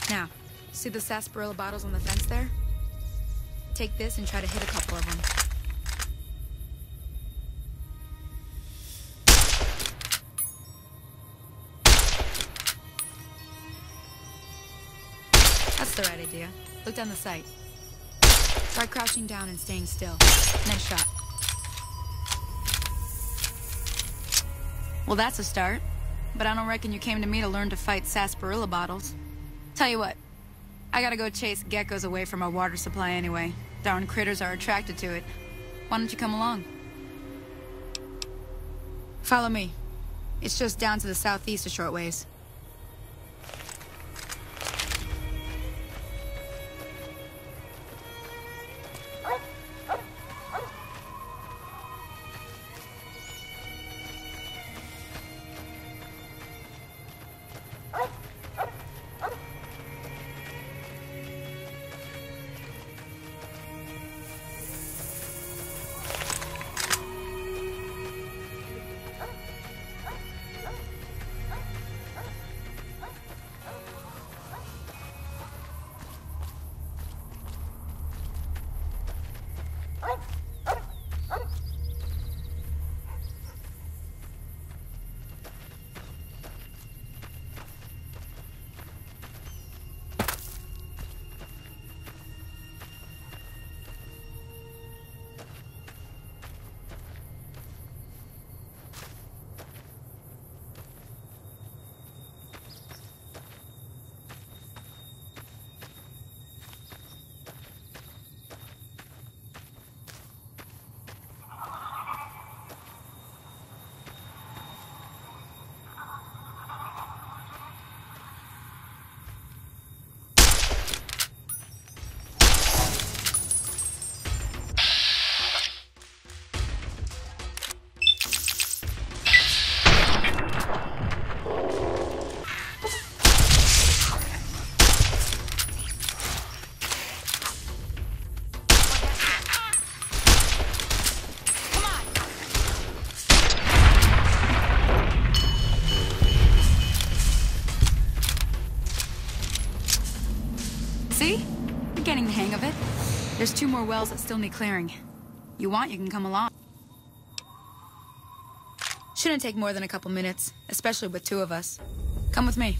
Now, see the sarsaparilla bottles on the fence there? Take this and try to hit a couple of them. That's the right idea. Look down the sight. Try crouching down and staying still. Nice shot. Well, that's a start. But I don't reckon you came to me to learn to fight sarsaparilla bottles. Tell you what, I gotta go chase geckos away from our water supply anyway. Darn critters are attracted to it. Why don't you come along? Follow me. It's just down to the southeast a short ways. See? You're getting the hang of it. There's 2 more wells that still need clearing. You want, you can come along. Shouldn't take more than a couple minutes, especially with 2 of us. Come with me.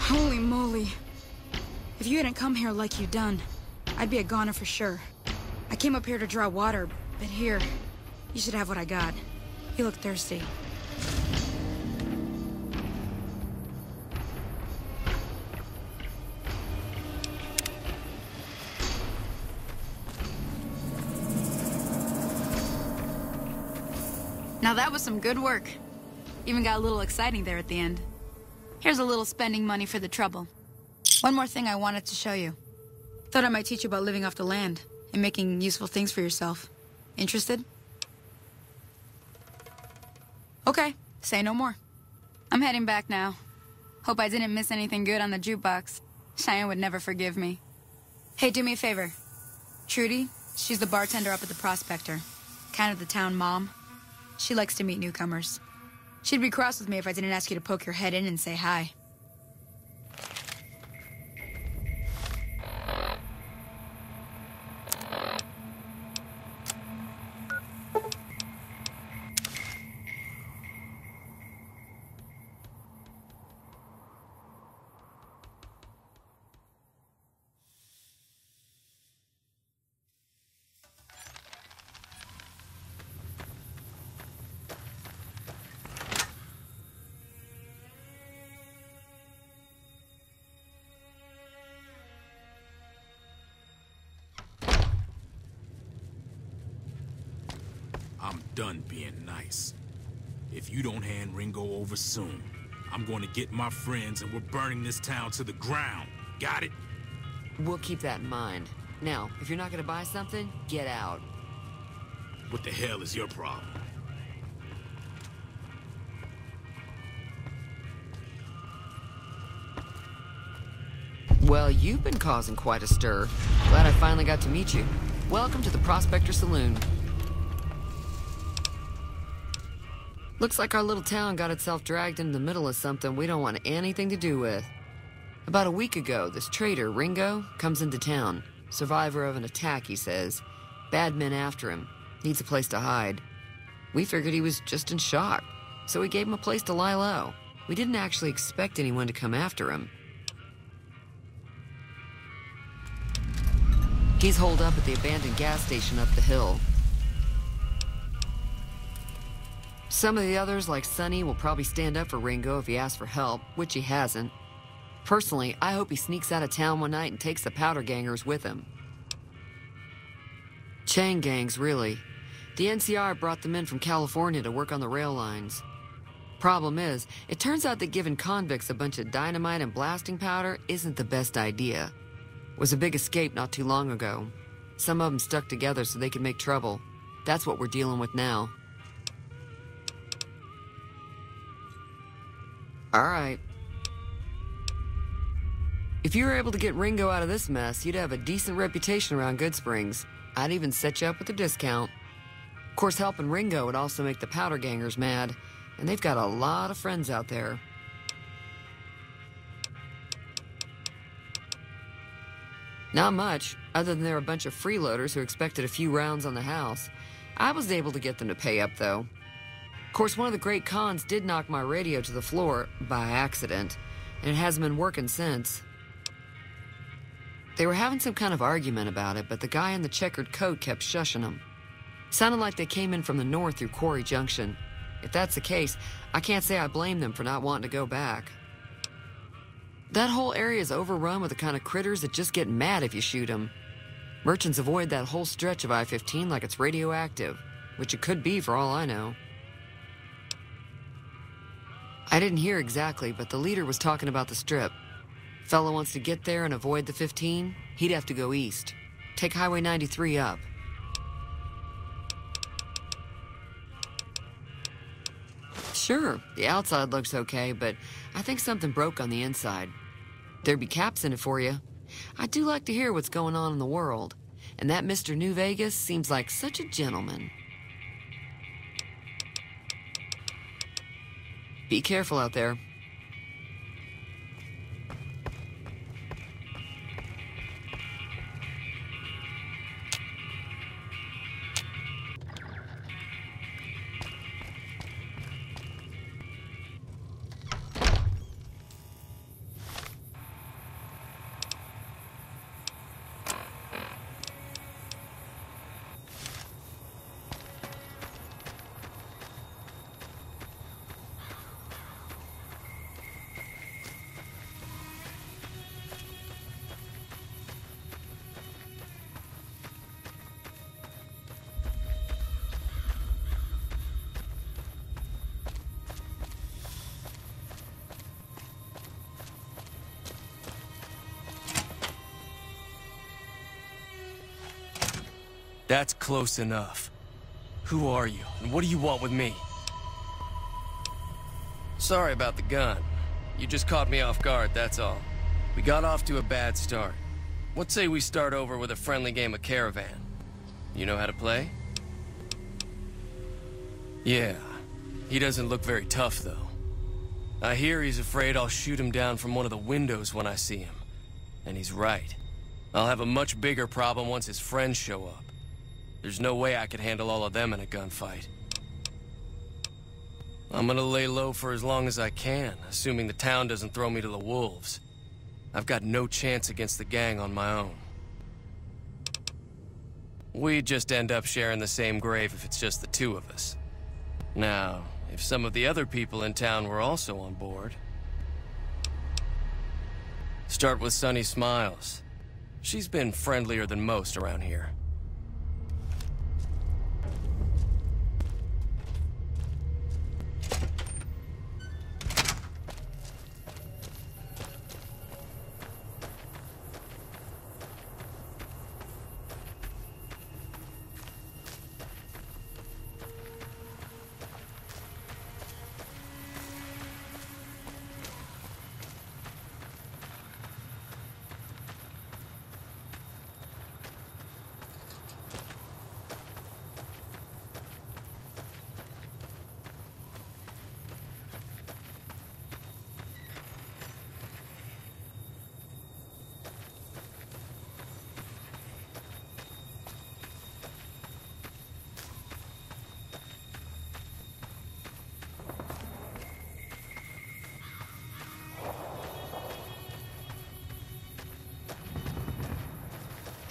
Holy moly. If you hadn't come here like you done, I'd be a goner for sure. I came up here to draw water, but here, you should have what I got. You look thirsty. Now that was some good work. Even got a little exciting there at the end. Here's a little spending money for the trouble. One more thing I wanted to show you. Thought I might teach you about living off the land and making useful things for yourself. Interested? Okay, say no more. I'm heading back now. Hope I didn't miss anything good on the jukebox. Cheyenne would never forgive me. Hey, do me a favor. Trudy, she's the bartender up at the Prospector. Kind of the town mom. She likes to meet newcomers. She'd be cross with me if I didn't ask you to poke your head in and say hi. I'm done being nice. If you don't hand Ringo over soon, I'm going to get my friends and we're burning this town to the ground. Got it? We'll keep that in mind. Now, if you're not gonna buy something, get out. What the hell is your problem? Well, you've been causing quite a stir. Glad I finally got to meet you. Welcome to the Prospector Saloon. Looks like our little town got itself dragged into the middle of something we don't want anything to do with. About a week ago, this trader, Ringo, comes into town. Survivor of an attack, he says. Bad men after him. Needs a place to hide. We figured he was just in shock, so we gave him a place to lie low. We didn't actually expect anyone to come after him. He's holed up at the abandoned gas station up the hill. Some of the others, like Sonny, will probably stand up for Ringo if he asks for help, which he hasn't. Personally, I hope he sneaks out of town one night and takes the powder gangers with him. Chain gangs, really. The NCR brought them in from California to work on the rail lines. Problem is, it turns out that giving convicts a bunch of dynamite and blasting powder isn't the best idea. It was a big escape not too long ago. Some of them stuck together so they could make trouble. That's what we're dealing with now. All right. If you were able to get Ringo out of this mess, you'd have a decent reputation around Goodsprings. I'd even set you up with a discount. Of course, helping Ringo would also make the powder gangers mad, and they've got a lot of friends out there. Not much, other than they're a bunch of freeloaders who expected a few rounds on the house. I was able to get them to pay up, though. Of course, one of the great cons did knock my radio to the floor by accident, and it hasn't been working since. They were having some kind of argument about it, but the guy in the checkered coat kept shushing them. Sounded like they came in from the north through Quarry Junction. If that's the case, I can't say I blame them for not wanting to go back. That whole area is overrun with the kind of critters that just get mad if you shoot them. Merchants avoid that whole stretch of I-15 like it's radioactive, which it could be for all I know. I didn't hear exactly, but the leader was talking about the strip. Fellow wants to get there and avoid the 15, he'd have to go east. Take Highway 93 up. Sure, the outside looks okay, but I think something broke on the inside. There'd be caps in it for you. I do like to hear what's going on in the world, and that Mr. New Vegas seems like such a gentleman. Be careful out there. That's close enough. Who are you, and what do you want with me? Sorry about the gun. You just caught me off guard, that's all. We got off to a bad start. What say we start over with a friendly game of Caravan? You know how to play? Yeah. He doesn't look very tough, though. I hear he's afraid I'll shoot him down from one of the windows when I see him. And he's right. I'll have a much bigger problem once his friends show up. There's no way I could handle all of them in a gunfight. I'm gonna lay low for as long as I can, assuming the town doesn't throw me to the wolves. I've got no chance against the gang on my own. We'd just end up sharing the same grave if it's just the two of us. Now, if some of the other people in town were also on board... Start with Sunny Smiles. She's been friendlier than most around here.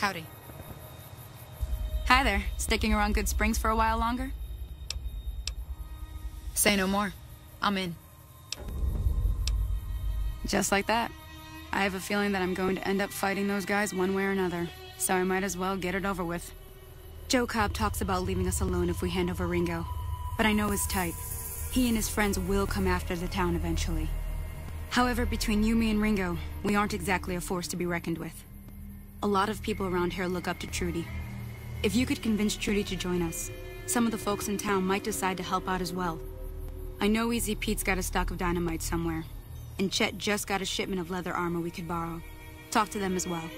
Howdy. Hi there. Sticking around Goodsprings for a while longer? Say no more. I'm in. Just like that. I have a feeling that I'm going to end up fighting those guys one way or another, so I might as well get it over with. Joe Cobb talks about leaving us alone if we hand over Ringo, but I know his type. He and his friends will come after the town eventually. However, between you, me, and Ringo, we aren't exactly a force to be reckoned with. A lot of people around here look up to Trudy. If you could convince Trudy to join us, some of the folks in town might decide to help out as well. I know Easy Pete's got a stock of dynamite somewhere, and Chet just got a shipment of leather armor we could borrow. Talk to them as well.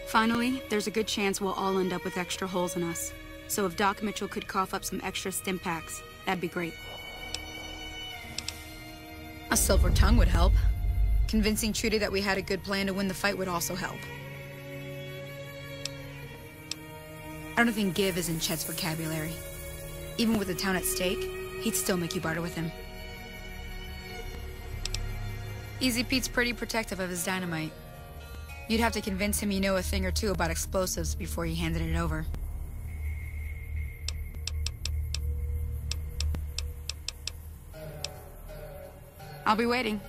Finally, there's a good chance we'll all end up with extra holes in us, so if Doc Mitchell could cough up some extra stim packs, that'd be great. A silver tongue would help. Convincing Trudy that we had a good plan to win the fight would also help. I don't think give is in Chet's vocabulary. Even with the town at stake, he'd still make you barter with him. Easy Pete's pretty protective of his dynamite. You'd have to convince him you know a thing or two about explosives before you handed it over. I'll be waiting.